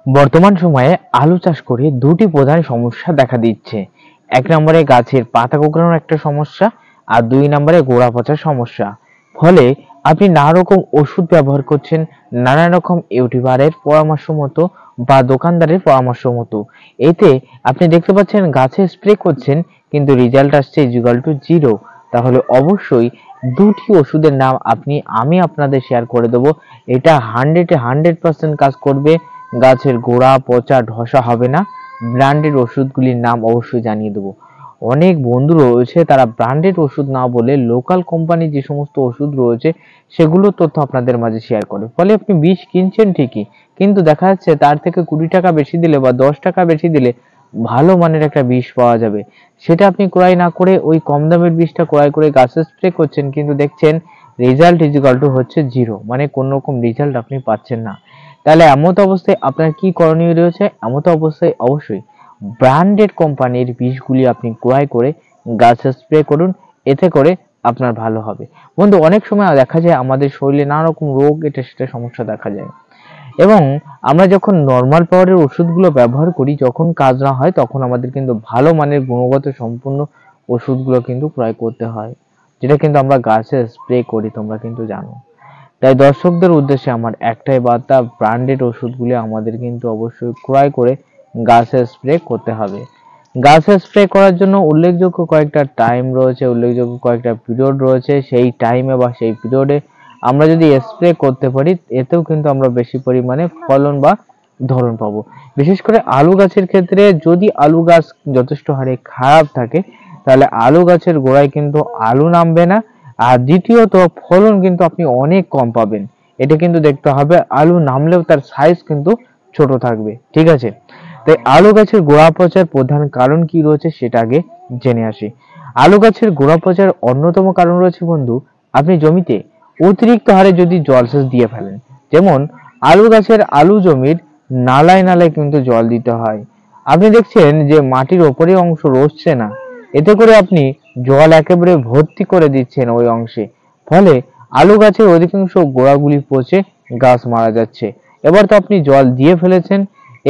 বর্তমান সময়ে আলু চাষ করে দুটি প্রধান সমস্যা দেখা দিচ্ছে। এক নম্বরে গাছের পাতা কুঁকড়ানোর একটা সমস্যা, আর দুই নম্বরে গোড়া পচার সমস্যা। ফলে আপনি নানা রকম ওষুধ ব্যবহার করছেন, নানা রকম ইউটিউবারের পরামর্শ মতো বা দোকানদারের পরামর্শ মতো। এতে আপনি দেখতে পাচ্ছেন গাছে স্প্রে করছেন, কিন্তু রেজাল্ট আসছে ইকুয়াল টু জিরো। তাহলে অবশ্যই দুটি ওষুধের নাম আমি আপনাদের শেয়ার করে দেবো। এটা 100% কাজ করবে, গাছের গোড়া পচা ধসা হবে না। ব্র্যান্ডেড ওষুধগুলির নাম অবশ্যই জানিয়ে দেবো। অনেক বন্ধু রয়েছে তারা ব্র্যান্ডেড ওষুধ না বলে লোকাল কোম্পানির যে সমস্ত ওষুধ রয়েছে সেগুলোর তথ্য আপনাদের মাঝে শেয়ার করে। ফলে আপনি বিষ কিনছেন ঠিকই, কিন্তু দেখা যাচ্ছে তার থেকে 20 টাকা বেশি দিলে বা 10 টাকা বেশি দিলে ভালো মানের একটা বিষ পাওয়া যাবে। সেটা আপনি ক্রয় না করে ওই কম দামের বিষটা ক্রয় করে গাছে স্প্রে করছেন, কিন্তু দেখছেন রেজাল্ট ইকুয়াল টু হচ্ছে জিরো, মানে কোন রকম রেজাল্ট আপনি পাচ্ছেন না। তাহলে এমত অবস্থায় আপনার কি করণীয় রয়েছে? এমত অবস্থায় অবশ্যই ব্র্যান্ডেড কোম্পানির বীজগুলি আপনি ক্রয় করে গাছে স্প্রে করুন, এতে করে আপনার ভালো হবে। বন্ধু, অনেক সময় দেখা যায় আমাদের শরীরে নানা রকম রোগ এটা সেটা সমস্যা দেখা যায়, এবং আমরা যখন নর্মাল পাওয়ারের ওষুধগুলো ব্যবহার করি, যখন কাজ না হয় তখন আমাদের কিন্তু ভালো মানের গুণগত সম্পূর্ণ ওষুধগুলো কিন্তু ক্রয় করতে হয়, যেটা কিন্তু আমরা গাছে স্প্রে করি, তোমরা কিন্তু জানো। তাই দর্শকদের উদ্দেশ্যে আমার একটাই বার্তা, ব্র্যান্ডেড ওষুধগুলি আমাদের কিন্তু অবশ্যই ক্রয় করে গাছে স্প্রে করতে হবে। গাছে স্প্রে করার জন্য উল্লেখযোগ্য কয়েকটা টাইম রয়েছে, উল্লেখযোগ্য কয়েকটা পিরিয়ড রয়েছে। সেই টাইমে বা সেই পিরিয়ডে আমরা যদি স্প্রে করতে পারি, এতেও কিন্তু আমরা বেশি পরিমাণে ফলন বা ধরন পাবো। বিশেষ করে আলু গাছের ক্ষেত্রে যদি আলু গাছ যথেষ্ট হারে খারাপ থাকে, তাহলে আলু গাছের গোড়ায় কিন্তু আলু নামবে না। আর দ্বিতীয়ত, ফলন কিন্তু আপনি অনেক কম পাবেন। এটা কিন্তু দেখতে হবে, আলু নামলেও তার সাইজ কিন্তু ছোট থাকবে। ঠিক আছে, তাই আলু গাছের গোড়া পচার প্রধান কারণ কি রয়েছে সেটা আগে জেনে আসি। আলু গাছের গোড়া পচার অন্যতম কারণ রয়েছে বন্ধু, আপনি জমিতে অতিরিক্ত হারে যদি জলসেচ দিয়ে ফেলেন। যেমন আলু গাছের আলু জমির নালায় নালায় কিন্তু জল দিতে হয়। আপনি দেখছেন যে মাটির ওপরের অংশ রসছে না, এতে করে আপনি জল একেবারে ভর্তি করে দিচ্ছেন ওই অংশে। ফলে আলু গাছের অধিকাংশ গোড়াগুলি পচে গাছ মারা যাচ্ছে। এবার তো আপনি জল দিয়ে ফেলেছেন,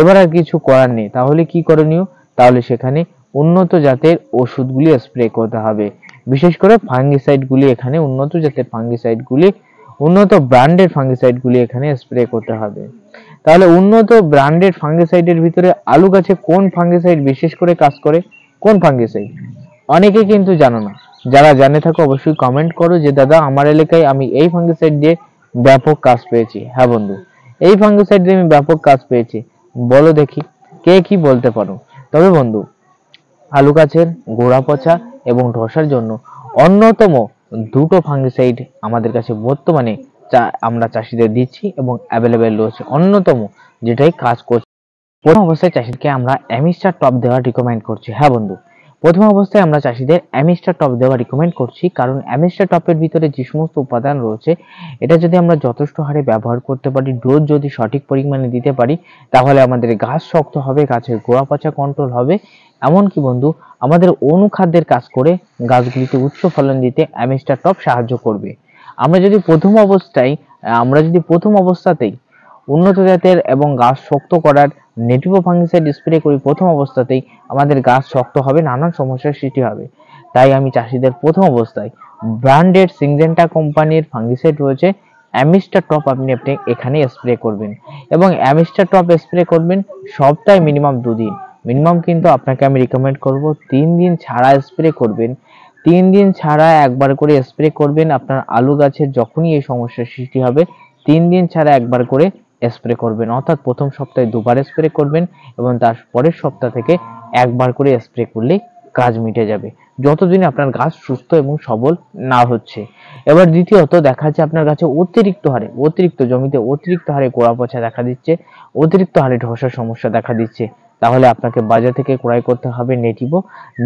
এবার আর কিছু করার নেই। তাহলে কি করণীয়? তাহলে সেখানে উন্নত জাতের ওষুধগুলি স্প্রে করতে হবে। বিশেষ করে ফাঙ্গিসাইডগুলি, এখানে উন্নত জাতের ফাঙ্গিসাইডগুলি, উন্নত ব্র্যান্ডের ফাঙ্গিসাইডগুলি এখানে স্প্রে করতে হবে। তাহলে উন্নত ব্র্যান্ডেড ফাঙ্গিসাইডের ভিতরে আলু গাছে কোন ফাঙ্গিসাইড বিশেষ করে কাজ করে? কোন ফাঙ্গিসাইড? অনেকে কিন্তু জানো না। যারা জেনে থাকো অবশ্যই কমেন্ট করো যে দাদা আমার এলাকায় আমি এই ফাঙ্গিসাইড দিয়ে ব্যাপক কাজ পেয়েছি। হ্যাঁ বন্ধু, এই ফাঙ্গিসাইড দিয়ে আমি ব্যাপক কাজ পেয়েছি। বলো দেখি কে কি বলতে পারো। তবে বন্ধু, আলু গাছের গোড়া পচা এবং ধসার জন্য অন্যতম দুটো ফাঙ্গিসাইড আমাদের কাছে বর্তমানে আমরা চাষিদের দিচ্ছি এবং অ্যাভেলেবেল রয়েছে। অন্যতম যেটাই কাজ করছে, প্রথম অবস্থায় চাষিদেরকে আমরা অ্যামিস্টার টপ দেওয়ার রিকমেন্ড করছি। হ্যাঁ বন্ধু, প্রথম অবস্থায় আমরা চাষিদের অ্যামিস্টার টপ দেওয়া রিকমেন্ড করছি, কারণ অ্যামিস্টার টপের ভিতরে যে সমস্ত উপাদান রয়েছে, এটা যদি আমরা যথেষ্ট হারে ব্যবহার করতে পারি, ডোজ যদি সঠিক পরিমাণে দিতে পারি, তাহলে আমাদের গাছ শক্ত হবে, গাছের গোড়া পচা কন্ট্রোল হবে। এমনকি বন্ধু, আমাদের অনুখাদ্যের কাজ করে গাছগুলিতে উচ্চ ফলন দিতে অ্যামিস্টার টপ সাহায্য করবে। আমরা যদি প্রথম অবস্থাতেই উন্নত জাতের এবং গাছ শক্ত করার নেটিভো ফাঙ্গিসাইড স্প্রে করি, প্রথম অবস্থাতেই আমাদের গাছ শক্ত হবে, নানান সমস্যার সৃষ্টি হবে। তাই আমি চাষিদের প্রথম অবস্থায় ব্র্যান্ডেড সিংজেন্টা কোম্পানির ফাঙ্গিসাইড রয়েছে, অ্যামিস্টার টপ আপনি এখানে স্প্রে করবেন। এবং অ্যামিস্টার টপ স্প্রে করবেন সপ্তাহে মিনিমাম 2 দিন। মিনিমাম কিন্তু আপনাকে আমি রিকমেন্ড করব 3 দিন ছাড়া স্প্রে করবেন। 3 দিন ছাড়া একবার করে স্প্রে করবেন। আপনার আলু গাছের যখনই এই সমস্যার সৃষ্টি হবে, 3 দিন ছাড়া একবার করে স্প্রে করবেন। অর্থাৎ প্রথম সপ্তাহে 2বার স্প্রে করবেন এবং তার পরের সপ্তাহ থেকে একবার করে স্প্রে করলেই কাজ মিটে যাবে, যতদিন আপনার গাছ সুস্থ এবং সবল না হচ্ছে। এবার দ্বিতীয়ত, দেখা যাচ্ছে আপনার গাছে জমিতে অতিরিক্ত হারে গোড়া পচা দেখা দিচ্ছে, অতিরিক্ত হারে ধসার সমস্যা দেখা দিচ্ছে। তাহলে আপনাকে বাজার থেকে ক্রয় করতে হবে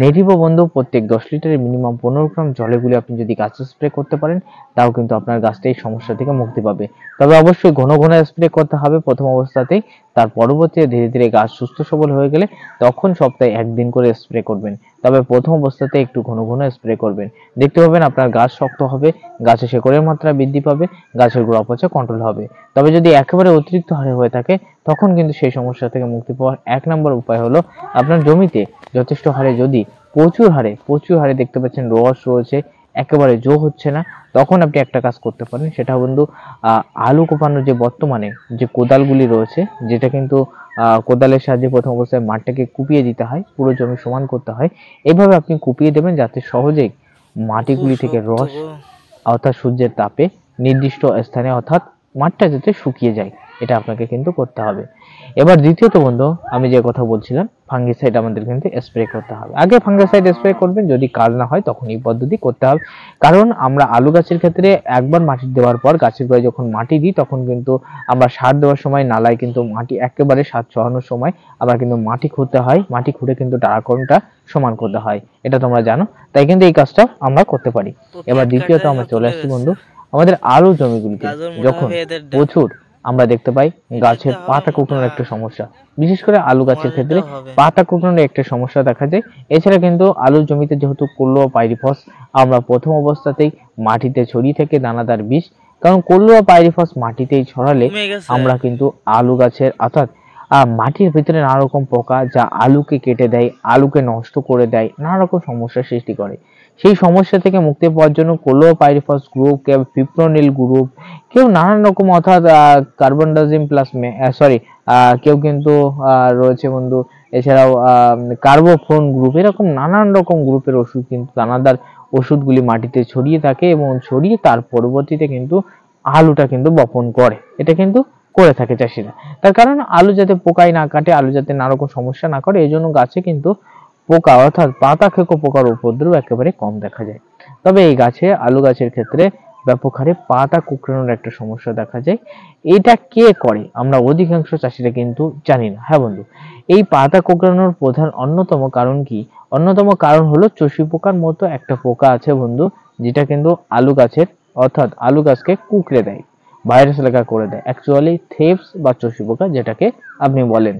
নেটিভো বন্ধু, প্রত্যেক 10 লিটারের মিনিমাম 15 গ্রাম জলে গুলে আপনি যদি গাছে স্প্রে করতে পারেন, তাও কিন্তু আপনার গাছটা এই সমস্যা থেকে মুক্তি পাবে। তবে অবশ্যই ঘন ঘন স্প্রে করতে হবে প্রথম অবস্থাতেই, তার পরবর্তীতে ধীরে ধীরে গাছ সুস্থ সবল হয়ে গেলে তখন সপ্তাহে একদিন করে স্প্রে করবেন। তবে প্রথম অবস্থাতে একটু ঘন ঘন স্প্রে করবেন। দেখতে পাবেন আপনার গাছ শক্ত হবে, গাছের শেকড়ের মাত্রা বৃদ্ধি পাবে, গাছের গোড়া পচা কন্ট্রোল হবে। তবে যদি একেবারে অতিরিক্ত হারে হয়ে থাকে তখন কিন্তু সেই সমস্যা থেকে মুক্তি পাওয়ার 1 নম্বর উপায় হলো আপনার জমিতে যথেষ্ট হারে যদি প্রচুর হারে দেখতে পাচ্ছেন রস রয়েছে, একেবারে জো হচ্ছে না, তখন আপনি একটা কাজ করতে পারেন। সেটা বন্ধু আলু কোপানোর যে বর্তমানে যে কোদালগুলি রয়েছে, যেটা কিন্তু কোদালের সাহায্যে প্রথম অবস্থায় মাঠটাকে কুপিয়ে দিতে হয়, পুরো জমি সমান করতে হয়। এইভাবে আপনি কুপিয়ে দেবেন যাতে সহজেই মাটিগুলি থেকে রস অর্থাৎ সূর্যের তাপে নির্দিষ্ট স্থানে অর্থাৎ মাঠটা যাতে শুকিয়ে যায়, এটা আপনাকে কিন্তু করতে হবে। এবার দ্বিতীয়ত বন্ধু, আমি যে কথা বলছিলাম ফাঙ্গিসাইড আমাদের কিন্তু স্প্রে করতে হবে। আগে ফাঙ্গিসাইড স্প্রে করবেন, যদি কাজ না হয় তখন এই পদ্ধতি করতে হবে। কারণ আমরা আলু গাছের ক্ষেত্রে একবার মাটি দেওয়ার পর গাছের গোড়ায় যখন মাটি দিই তখন কিন্তু আমরা সার দেওয়ার সময় নালায় কিন্তু মাটি একেবারে সার ছড়ানোর সময় আবার কিন্তু মাটি খুঁড়তে হয়, মাটি খুঁড়ে কিন্তু ডাঁড়াকোনটা সমান করতে হয়, এটা তোমরা জানো। তাই কিন্তু এই কাজটা আমরা করতে পারি। এবার দ্বিতীয়ত আমরা চলে আসছি বন্ধু আমাদের আলু জমিগুলিতে যখন প্রচুর আমরা দেখতে পাই গাছের পাতা কুকড়ানোর একটা সমস্যা, বিশেষ করে আলু গাছের ক্ষেত্রে পাতা কুকড়ানোর একটা সমস্যা দেখা যায়। এছাড়া কিন্তু আলুর জমিতে যেহেতু কোল্লোয়া পাইরিফস আমরা প্রথম অবস্থাতেই মাটিতে ছড়িয়ে থেকে দানাদার বিষ, কারণ কোল্লোয়া পাইরিফস মাটিতেই ছড়ালে আমরা কিন্তু আলু গাছের অর্থাৎ মাটির ভিতরে নানা রকম পোকা যা আলুকে কেটে দেয়, আলুকে নষ্ট করে দেয়, নানা রকম সমস্যার সৃষ্টি করে। সেই সমস্যা থেকে মুক্তি পাওয়ার জন্য কোল্লোয়া পাইরিফস গ্রুপ, কেউ ফিপ্রোনিল গ্রুপ, কেউ নানান রকম অর্থাৎ কার্বনডাজিম প্লাস কেউ কিন্তু রয়েছে বন্ধু এছাড়াও কার্বোফোন গ্রুপ, এরকম নানান রকম গ্রুপের ওষুধ কিন্তু দানাদার ওষুধগুলি মাটিতে ছড়িয়ে থাকে এবং ছড়িয়ে তার পরবর্তীতে কিন্তু আলুটা কিন্তু বপন করে, এটা কিন্তু করে থাকে চাষিরা। তার কারণ আলু যাতে পোকায় না কাটে, আলু যাতে নানা রকম সমস্যা না করে, এই জন্য গাছে কিন্তু পোকা অর্থাৎ পাতা খেকো পোকার উপদ্রব একেবারে কম দেখা যায়। তবে এই গাছে আলু গাছের ক্ষেত্রে ব্যাপক হারে পাতা কুঁকড়ানোর একটা সমস্যা দেখা যায়। এটা কে করে আমরা অধিকাংশ চাষিরা কিন্তু জানি না। হ্যাঁ বন্ধু, এই পাতা কুঁকড়ানোর প্রধান অন্যতম কারণ কি? অন্যতম কারণ হলো চষি পোকার মতো একটা পোকা আছে বন্ধু, যেটা কিন্তু আলু গাছের অর্থাৎ আলু গাছকে কুঁকড়ে দেয়, ভাইরাস লেখা করে দেয়। অ্যাকচুয়ালি থ্রিপস বা চষি পোকা যেটাকে আপনি বলেন,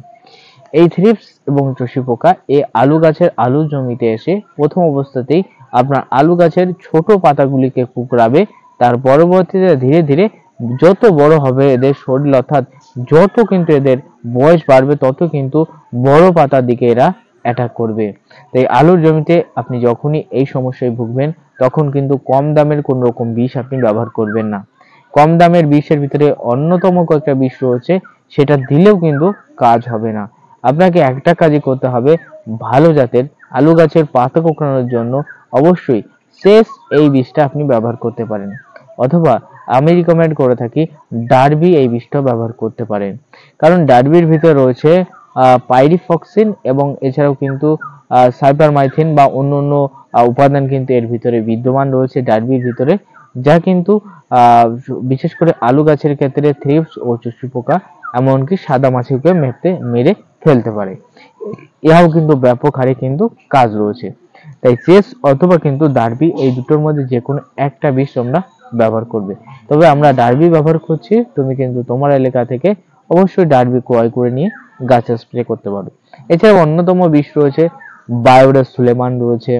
এই থ্রিপস এবং চষি পোকা এই আলু গাছের আলু জমিতে এসে প্রথম অবস্থাতেই আপনার আলু গাছের ছোট পাতাগুলিকে কুঁকড়াবে। তার পরবর্তীতে ধীরে ধীরে যত বড় হবে এদের শরীর অর্থাৎ যত কিন্তু এদের বয়স বাড়বে তত কিন্তু বড় পাতার দিকে এরা অ্যাটাক করবে। তাই আলুর জমিতে আপনি যখনই এই সমস্যায় ভুগবেন তখন কিন্তু কম দামের কোন রকম বিষ আপনি ব্যবহার করবেন না। কম দামের বিষের ভিতরে অন্যতম কয়েকটা বিষ রয়েছে, সেটা দিলেও কিন্তু কাজ হবে না। আপনাকে একটা কাজই করতে হবে, ভালো জাতের আলু গাছের পাতা কোঁকড়ানোর জন্য অবশ্যই শেষ এই বীজটা আপনি ব্যবহার করতে পারেন, অথবা আমি রিকমেন্ড করে থাকি ডার্বি এই বীজটা ব্যবহার করতে পারেন। কারণ ডার্বির ভিতরে রয়েছে পাইরিফক্সিন এবং এছাড়াও কিন্তু সাইপারমাইথিন বা অন্য অন্য উপাদান কিন্তু এর ভিতরে বিদ্যমান রয়েছে ডার্বির ভিতরে, যা কিন্তু বিশেষ করে আলু গাছের ক্ষেত্রে থ্রিপস ও চষি পোকা এমনকি সাদা মাছিকে মেরে ফেলতে পারে। ইহাও কিন্তু ব্যাপক হারে কিন্তু কাজ রয়েছে। তাই চেস অথবা কিন্তু ডার্বি এই দুটোর মধ্যে যে কোনো একটা বিষ তোমরা ব্যবহার করবে। তবে আমরা ডার্বি ব্যবহার করছি, তুমি কিন্তু তোমার এলাকা থেকে অবশ্যই ডার্বি ক্রয় করে নিয়ে গাছে স্প্রে করতে পারো। এছাড়াও অন্যতম বিষ রয়েছে বায়োডাস সুলেমান রয়েছে,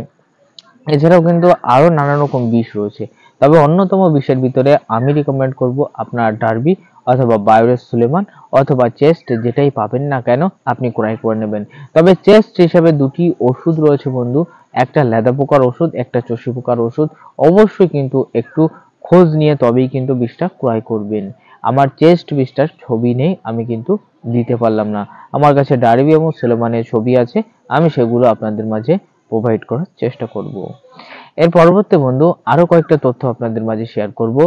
এছাড়াও কিন্তু আরো নানা রকম বিষ রয়েছে। তবে অন্যতম বিষের ভিতরে আমি রিকমেন্ড করব আপনার ডার্বি অথবা বায়োডাস সুলেমান অথবা চেস্ট, যেটাই পাবেন না কেন আপনি ক্রয় করে নেবেন। তবে চেস্ট হিসাবে দুটি ওষুধ রয়েছে বন্ধু, একটা লেদা পোকার ওষুধ, একটা চষি পোকার ওষুধ। অবশ্যই কিন্তু একটু খোঁজ নিয়ে তবেই কিন্তু বিষটা ক্রয় করবেন। আমার চেস্ট বিষটার ছবি নেই, আমি কিন্তু দিতে পারলাম না। আমার কাছে ডার্বি এবং সুলেমানের ছবি আছে, আমি সেগুলো আপনাদের মাঝে প্রোভাইড করার চেষ্টা করব। এর পরবর্তী বন্ধু আরো কয়েকটা তথ্য আপনাদের মাঝে শেয়ার করব।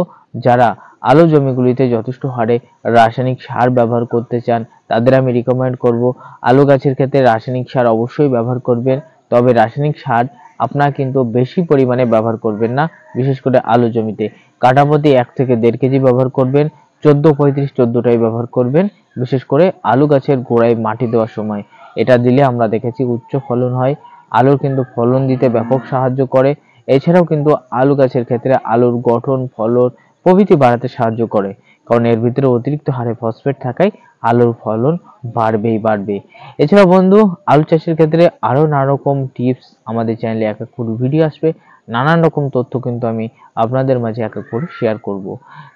যারা আলু জমিগুলিতে যথেষ্ট হারে রাসায়নিক সার ব্যবহার করতে চান তাদের আমি রিকমেন্ড করব আলু গাছের ক্ষেত্রে রাসায়নিক সার অবশ্যই ব্যবহার করবেন। তবে রাসায়নিক সার আপনারা কিন্তু বেশি পরিমাণে ব্যবহার করবেন না, বিশেষ করে আলু জমিতে কাঠাপ্রতি 1 থেকে 1.5 কেজি ব্যবহার করবেন। 14-35 14টাই ব্যবহার করবেন, বিশেষ করে আলু গাছের গোড়ায় মাটি দেওয়ার সময়। এটা দিলে আমরা দেখেছি উচ্চ ফলন হয়, আলুর কিন্তু ফলন দিতে ব্যাপক সাহায্য করে। এছাড়াও কিন্তু আলু গাছের ক্ষেত্রে আলুর গঠন, ফলন প্রভৃতি বাড়াতে সাহায্য করে। কারণ এর ভিতরে অতিরিক্ত হারে ফসফেট থাকায় আলুর ফলন বাড়বে। এছাড়া বন্ধু, আলু চাষের ক্ষেত্রে আরো নানা রকম টিপস আমাদের চ্যানেলে এক এক করে ভিডিও আসবে, নানান রকম তথ্য কিন্তু আমি আপনাদের মাঝে এক এক করে শেয়ার করব।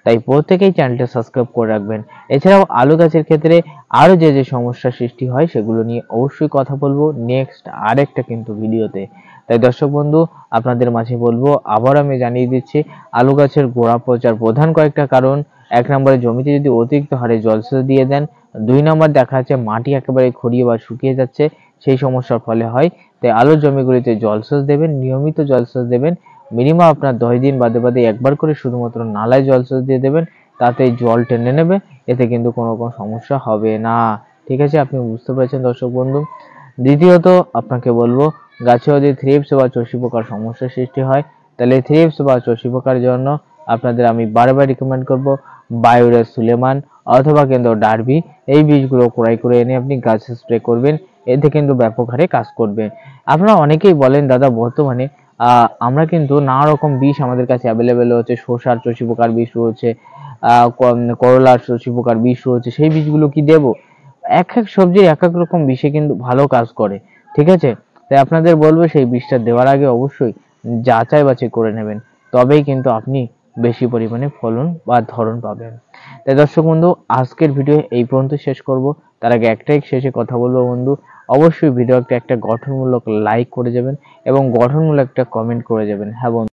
তাই প্রত্যেকেই চ্যানেলটা সাবস্ক্রাইব করে রাখবেন। এছাড়াও আলু গাছের ক্ষেত্রে আরো যে সমস্যার সৃষ্টি হয় সেগুলো নিয়ে অবশ্যই কথা বলবো নেক্সট আরেকটা কিন্তু ভিডিওতে। তাই দর্শক বন্ধু, আপনাদের মাঝে বলবো, আবার আমি জানিয়ে দিচ্ছি, আলু গাছের গোড়া পচার প্রধান কয়েকটা কারণ: 1 নম্বরে জমিতে যদি অতিরিক্ত হারে জলসেচ দিয়ে দেন। 2 নম্বর দেখা যাচ্ছে মাটি একেবারে ক্ষরিয়ে বা শুকিয়ে যাচ্ছে, সেই সমস্যার ফলে হয়। তাই আলুর জমিগুলিতে জলসেচ দেবেন, নিয়মিত জলসেচ দেবেন। মিনিমাম আপনার 10 দিন বাদে একবার করে শুধুমাত্র নালায় জলসেচ দিয়ে দেবেন, তাতে জল টেনে নেবে, এতে কিন্তু কোনো রকম সমস্যা হবে না। ঠিক আছে, আপনি বুঝতে পেরেছেন দর্শক বন্ধু। দ্বিতীয়ত আপনাকে বলবো, গাছে যদি থ্রিপস বা চষি পোকার সমস্যার সৃষ্টি হয়, তাহলে থ্রিপস বা চষি পোকার জন্য আপনাদের আমি বারবার রিকমেন্ড করব বায়োরেস সুলেমান অথবা কিন্তু ডার্বি, এই বীজগুলো ক্রয় করে এনে আপনি গাছে স্প্রে করবেন, এতে কিন্তু ব্যাপক হারে কাজ করবে। আপনারা অনেকেই বলেন, দাদা বর্তমানে আমরা কিন্তু নানা রকম বিষ আমাদের কাছে অ্যাভেলেবেল হচ্ছে, শসার চষি পোকার বিষ রয়েছে, করলার চষি পোকার বিষ রয়েছে, সেই বীজগুলো কি দেব? এক এক সবজির এক এক রকম বিষে কিন্তু ভালো কাজ করে। ঠিক আছে, তাই আপনাদের বলবো সেই বিষটা দেওয়ার আগে অবশ্যই যাচাই বাছাই করে নেবেন, তবেই কিন্তু আপনি বেশি পরিমাণে ফলন বা ধরন পাবেন। তাই দর্শক বন্ধু, আজকের ভিডিও এই পর্যন্ত শেষ করব। তার আগে একটাই শেষে কথা বলবো বন্ধু, অবশ্যই ভিডিওতে একটা গঠনমূলক লাইক করে যাবেন এবং গঠনমূলক একটা কমেন্ট করে যাবেন। হ্যাঁ বন্ধু।